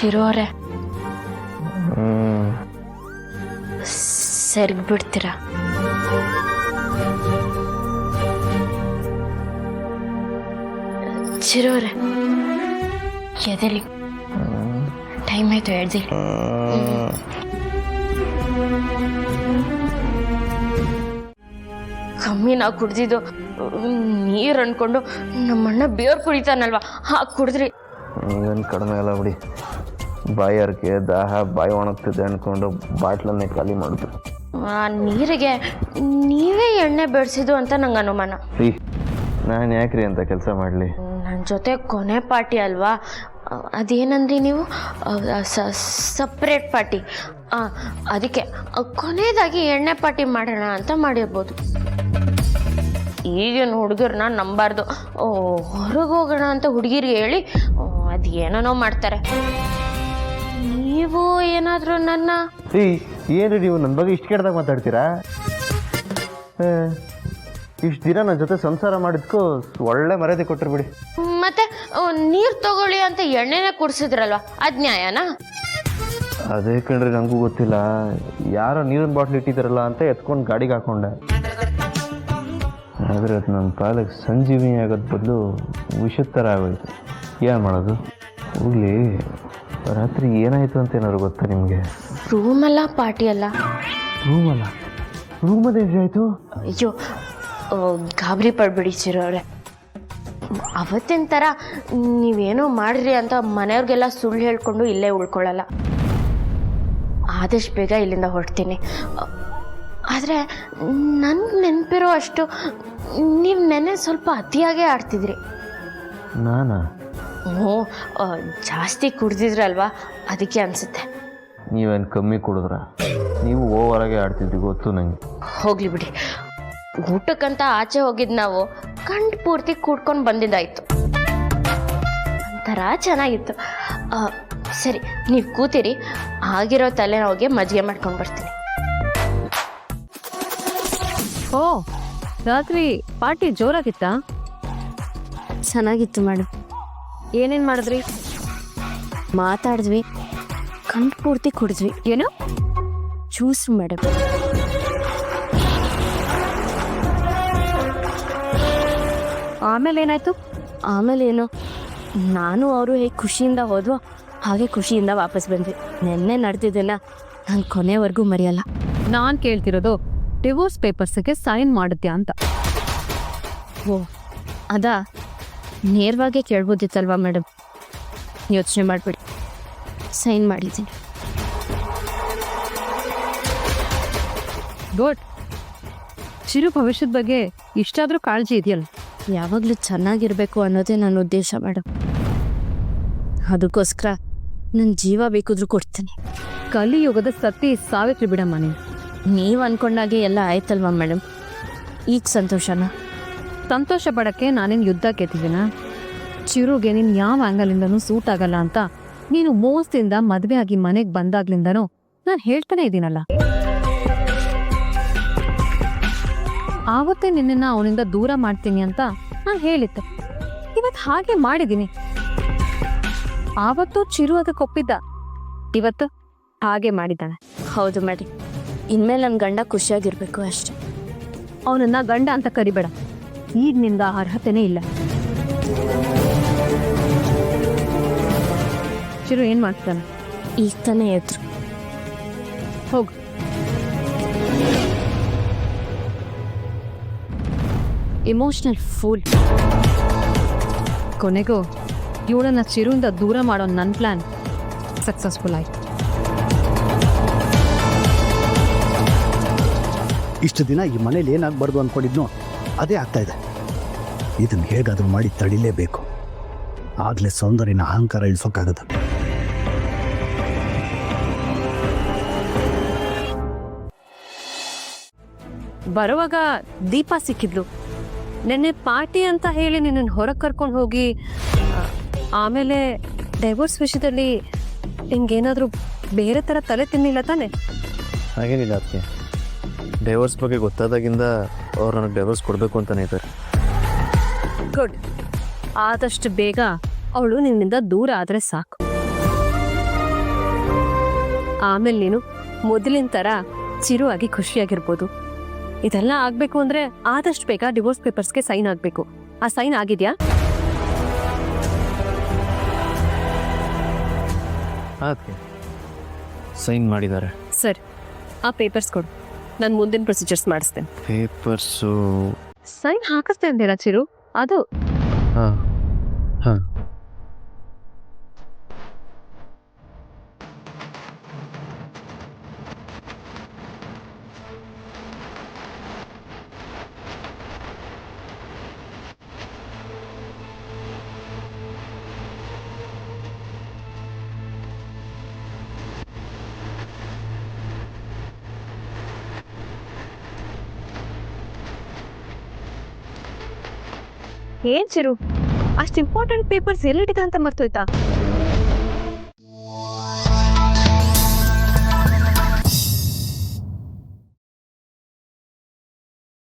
ಚಿರೋರೆ ಸೆರ್ಗ್ಬಿಡ್ತೀರಾ? ಚಿರೋರೆ ಎದೆಲಿ time ಆಯ್ತು, ಹೇಳ್ದಿ. ಕಮ್ಮಿ ನಾವು ಕುಡ್ದಿದ್ದು ನೀರು ಅನ್ಕೊಂಡು ನಮ್ಮಣ್ಣ ಬೇರ್ ಕುಡಿತಾನಲ್ವಾ, ಕುಡಿದ್ರಿ. ನೀವೇನು ಕಡಿಮೆ ಅಲ್ಲ ಬಿಡಿ, ಬಾಯಾರಿಕೆ ದಾಹ ಬಾಯಿ ಒಣಗ್ತಿದೆ ಅನ್ಕೊಂಡು ಬಾಟ್ಲನ್ನೇ ಖಾಲಿ ಮಾಡಿದ್ರು. ಆ ನೀರಿಗೆ ನೀವೇ ಎಣ್ಣೆ ಬೆಳೆಸಿದ್ದು ಅಂತ ನಂಗೆ ಅನುಮಾನ. ನಾನು ಯಾಕ್ರಿ ಅಂತ ಕೆಲಸ ಮಾಡಲಿ? ನನ್ನ ಜೊತೆ ಕೊನೆ ಪಾರ್ಟಿ ಅಲ್ವಾ, ಅದೇನಂದ್ರಿ ನೀವು, ಸಪ್ರೇಟ್ ಪಾರ್ಟಿ. ಅದಕ್ಕೆ ಕೊನೆಯದಾಗಿ ಎಣ್ಣೆ ಪಾರ್ಟಿ ಮಾಡೋಣ ಅಂತ ಮಾಡಿರ್ಬೋದು. ಈಗಿನ ಹುಡುಗರನ್ನ ನಂಬಾರ್ದು. ಹೊರಗೆ ಹೋಗೋಣ ಅಂತ ಹುಡುಗಿರಿಗೆ ಹೇಳಿ ಅದೇನೋ ಮಾಡ್ತಾರೆ. ನೀವು ಏನಾದರೂ ನನ್ನ ಏನು ನೀವು ನನ್ನ ಬಗ್ಗೆ ಇಷ್ಟು ಕೆಟ್ಟದಾಗ ಮಾತಾಡ್ತೀರಾ? ಇಷ್ಟು ದಿನ ನನ್ನ ಜೊತೆ ಸಂಸಾರ ಮಾಡಿದ್ಕೂ ಒಳ್ಳೆ ಮರ್ಯಾದೆ ಕೊಟ್ಟರು ಬಿಡಿ. ಮತ್ತೆ ನೀರು ತಗೊಳ್ಳಿ ಅಂತ ಎಣ್ಣೆನೇ ಕುಡಿಸಿದ್ರಲ್ವ, ಅದು ನ್ಯಾಯನಾ? ಅದೇ ಕಣ್ರಿ, ನನಗೂ ಗೊತ್ತಿಲ್ಲ. ಯಾರೋ ನೀರಿನ ಬಾಟ್ಲ್ ಇಟ್ಟಿದ್ದಾರಲ್ಲ ಅಂತ ಎತ್ಕೊಂಡು ಗಾಡಿಗೆ ಹಾಕೊಂಡೆ. ಆದರೆ ಅದು ನನ್ನ ಪಾಲಕ್ಕೆ ಸಂಜೀವಿನಿ ಆಗೋದು ಬದಲು ವಿಷದ ಥರ ಆಗೋಯ್ತು. ಏನು ಮಾಡೋದು? ಹೋಗ್ಲಿ, ರಾತ್ರಿ ಏನಾಯಿತು ಅಂತ ಏನಾದ್ರು ಗೊತ್ತಾ ನಿಮಗೆ? ರೂಮಲ್ಲ ಪಾರ್ಟಿ ಅಲ್ಲ. ರೂಮಲ್ಲಿ ಏನಾಯಿತು? ಅಯ್ಯೋ, ಗಾಬರಿ ಪಡ್ಬಿಡಿ ಚಿರೋರೆ. ಅವತ್ತಿನ ಥರ ನೀವೇನೋ ಮಾಡಿರಿ ಅಂತ ಮನೆಯವ್ರಿಗೆಲ್ಲ ಸುಳ್ಳು ಹೇಳ್ಕೊಂಡು ಇಲ್ಲೇ ಉಳ್ಕೊಳ್ಳಲ್ಲ. ಆದಷ್ಟು ಬೇಗ ಇಲ್ಲಿಂದ ಹೊರಡ್ತೀನಿ. ಆದರೆ ನನ್ಗೆ ನೆನಪಿರೋ ಅಷ್ಟು ನೀವು ನೆನ್ನೆ ಸ್ವಲ್ಪ ಅತಿಯಾಗೇ ಆಡ್ತಿದ್ರಿ. ನಾನಾ? ಹ್ಞೂ, ಜಾಸ್ತಿ ಕುಡ್ದಿದ್ರಲ್ವಾ, ಅದಕ್ಕೆ ಅನಿಸುತ್ತೆ. ನೀವೇನು ಕಮ್ಮಿ ಕುಡಿದ್ರ? ನೀವು ಓವರಾಗೆ ಆಡ್ತಿದ್ರಿ, ಗೊತ್ತು ನನಗೆ. ಹೋಗ್ಲಿ ಬಿಡಿ, ಊಟಕ್ಕಂತ ಆಚೆ ಹೋಗಿದ್ದು ನಾವು ಕಂಡು ಪೂರ್ತಿ ಕೂಡ್ಕೊಂಡು ಬಂದಿದ್ದಾಯ್ತು. ಒಂಥರ ಚೆನ್ನಾಗಿತ್ತು. ಸರಿ, ನೀವು ಕೂತಿರಿ, ಆಗಿರೋ ತಲೆನೋವಿಗೆ ಮಜ್ಜಿಗೆ ಮಾಡ್ಕೊಂಡು ಬರ್ತೀನಿ. ಓ, ರಾತ್ರಿ ಪಾರ್ಟಿ ಜೋರಾಗಿತ್ತಾ? ಚೆನ್ನಾಗಿತ್ತು ಮೇಡಮ್. ಏನೇನು ಮಾಡಿದ್ರಿ? ಮಾತಾಡಿದ್ವಿ, ಕಂಡು ಪೂರ್ತಿ ಕುಡಿದ್ವಿ. ಏನು? Juice madam. ಆಮೇಲೆ ಏನಾಯ್ತು? ಆಮೇಲೆ ಏನು, ನಾನು ಅವರು ಹೇಗೆ ಖುಷಿಯಿಂದ ಹೋದ್ವೋ ಹಾಗೆ ಖುಷಿಯಿಂದ ವಾಪಸ್ ಬಂದ್ವಿ. ನೆನ್ನೆ ನಡೆದಿದ್ದನ್ನ ನಾನು ಕೊನೆವರೆಗೂ ಮರೆಯಲ್ಲ. ನಾನು ಕೇಳ್ತಿರೋದು ಡಿವೋರ್ಸ್ ಪೇಪರ್ಸ್ಗೆ ಸೈನ್ ಮಾಡುತ್ತೀಯಾ ಅಂತ. ಓ, ಅದಾ? ನೇರವಾಗೇ ಕೇಳ್ಬೋದಿತ್ತಲ್ವಾ ಮೇಡಮ್? ಯೋಚನೆ ಮಾಡಿಬಿಡಿ, ಸೈನ್ ಮಾಡಿದ್ದೀನಿ. ಗುಡ್. ಚಿರು ಭವಿಷ್ಯದ ಬಗ್ಗೆ ಇಷ್ಟಾದರೂ ಕಾಳಜಿ ಇದೆಯಲ್ಲ? ಯಾವಾಗಲೂ ಚೆನ್ನಾಗಿರಬೇಕು ಅನ್ನೋದೇ ನನ್ನ ಉದ್ದೇಶ ಮೇಡಮ್. ಅದಕ್ಕೋಸ್ಕರ ನನ್ನ ಜೀವ ಬೇಕಿದ್ರೂ ಕೊಡ್ತೀನಿ. ಕಲಿಯುಗದ ಸತಿ ಸಾವಿತ್ರಿ ಬಿಡಮ್ಮ. ನೀವು ಅಂದ್ಕೊಂಡಾಗೆ ಎಲ್ಲ ಆಯ್ತಲ್ವಾ ಮೇಡಮ್? ಈಗ ಸಂತೋಷನಾ? ಸಂತೋಷ ಪಡೋಕ್ಕೆ ನಾನೇನು ಯುದ್ಧ ಗೆದ್ದಿದ್ದೀನ? ಚಿರುಗೆ ನೀನು ಯಾವ ಆ್ಯಂಗಲಿಂದನೂ ಸೂಟ್ ಆಗಲ್ಲ ಅಂತ ನೀನು ಮೋಸದಿಂದ ಮದುವೆ ಆಗಿ ಮನೆಗೆ ಬಂದಾಗ್ಲಿಂದನೂ ನಾನು ಹೇಳ್ತಾನೆ ಇದ್ದೀನಲ್ಲ. ಆವತ್ತೇ ನಿನ್ನನ್ನು ಅವನಿಂದ ದೂರ ಮಾಡ್ತೀನಿ ಅಂತ ನಾನು ಹೇಳಿದ್ದೆ. ಇವತ್ತು ಹಾಗೆ ಮಾಡಿದ್ದೀನಿ. ಆವತ್ತು ಚಿರು ಅದಕ್ಕೆ ಒಪ್ಪಿದ್ದ, ಇವತ್ತು ಹಾಗೆ ಮಾಡಿದ್ದಾನೆ. ಹೌದು ಮೇಡಮ್, ಇನ್ಮೇಲೆ ನನ್ನ ಗಂಡ ಖುಷಿಯಾಗಿರ್ಬೇಕು ಅಷ್ಟೆ. ಅವನನ್ನ ಗಂಡ ಅಂತ ಕರಿಬೇಡ, ಈಗ ನಿಂದ ಅರ್ಹತೆನೇ ಇಲ್ಲ. ಚಿರು ಏನು ಮಾಡ್ತಾನೆ? ಈಗ ತಾನೇ ಎದ್ರು. ಹೋಗು. Emotional fool. ಕೊನೆಗೂ ಇವಳನ್ನ ಚಿರುವಿಂದ ದೂರ ಮಾಡೋ ನನ್ನ ಪ್ಲಾನ್ ಸಕ್ಸಸ್ಫುಲ್ ಆಯ್ತು. ಇಷ್ಟು ದಿನ ಈ ಮನೇಲಿ ಏನಾಗಬಾರ್ದು ಅಂದ್ಕೊಂಡಿದ್ನೋ ಅದೇ ಆಗ್ತಾ ಇದೆ. ಇದನ್ನು ಹೇಗಾದರೂ ಮಾಡಿ ತಡಿಲೇಬೇಕು. ಆಗಲೇ ಸೌಂದರ್ಯನ ಅಹಂಕಾರ ಇಳಿಸೋಕ್ಕಾಗದು. ಬರುವಾಗ ದೀಪ ಸಿಕ್ಕಿದ್ಲು. ನೆನ್ನೆ ಪಾರ್ಟಿ ಅಂತ ಹೇಳಿ ನಿನ್ನನ್ನು ಹೊರಗೆ ಕರ್ಕೊಂಡು ಹೋಗಿ ಆಮೇಲೆ ಡೈವೋರ್ಸ್ ವಿಷಯದಲ್ಲಿ ನಿಂಗೇನಾದರೂ ಬೇರೆ ಥರ ತಲೆ ತಿನ್ನಿಲ್ಲ ತಾನೆ? ಹಾಗೇನಿಲ್ಲ ಅದಕ್ಕೆ. ಡೈವೋರ್ಸ್ ಬಗ್ಗೆ ಗೊತ್ತಾದಾಗಿಂದ ಅವ್ರು ನನಗೆ ಡೈವೋರ್ಸ್ ಕೊಡಬೇಕು ಅಂತಲೇ ಇದ್ದಾರೆ. ಗುಡ್. ಆದಷ್ಟು ಬೇಗ ಅವಳು ನಿನ್ನಿಂದ ದೂರ ಆದರೆ ಸಾಕು. ಆಮೇಲೆ ನೀನು ಮೊದಲಿನ ಥರ ಚಿರು ಆಗಿ ಖುಷಿಯಾಗಿರ್ಬೋದು. ಇದೆಲ್ಲ ಆಗಬೇಕು ಅಂದರೆ ಆದಷ್ಟು ಬೇಗ ಡಿವೋರ್ಸ್ ಪೇಪರ್ಸ್ಗೆ ಸೈನ್ ಆಗಬೇಕು. ಆ ಸೈನ್ ಆಗಿದೆಯಾ? ಅದಕ್ಕೆ ಸೈನ್ ಮಾಡಿದ್ದಾರೆ. ಸರಿ, ಆ ಪೇಪರ್ಸ್ ಕೊಡು, ನಾನು ಮುಂದಿನ ಪ್ರೊಸೀಜರ್ಸ್ ಮಾಡಿಸ್ತೇನೆ. ಪೇಪರ್ಸು ಸೈನ್ ಹಾಕಿಸ್ತೇ ಅಂದಿರಾ ಚಿರು? ಅದು ಹಾಂ ಹಾಂ. ಏನ್ ಚಿರು, ಅಷ್ಟು ಇಂಪಾರ್ಟೆಂಟ್ ಪೇಪರ್ಸ್ ಎಲ್ಲಿಟ್ಟಿದೆ ಅಂತ ಮರ್ತೋಯ್ತಾ?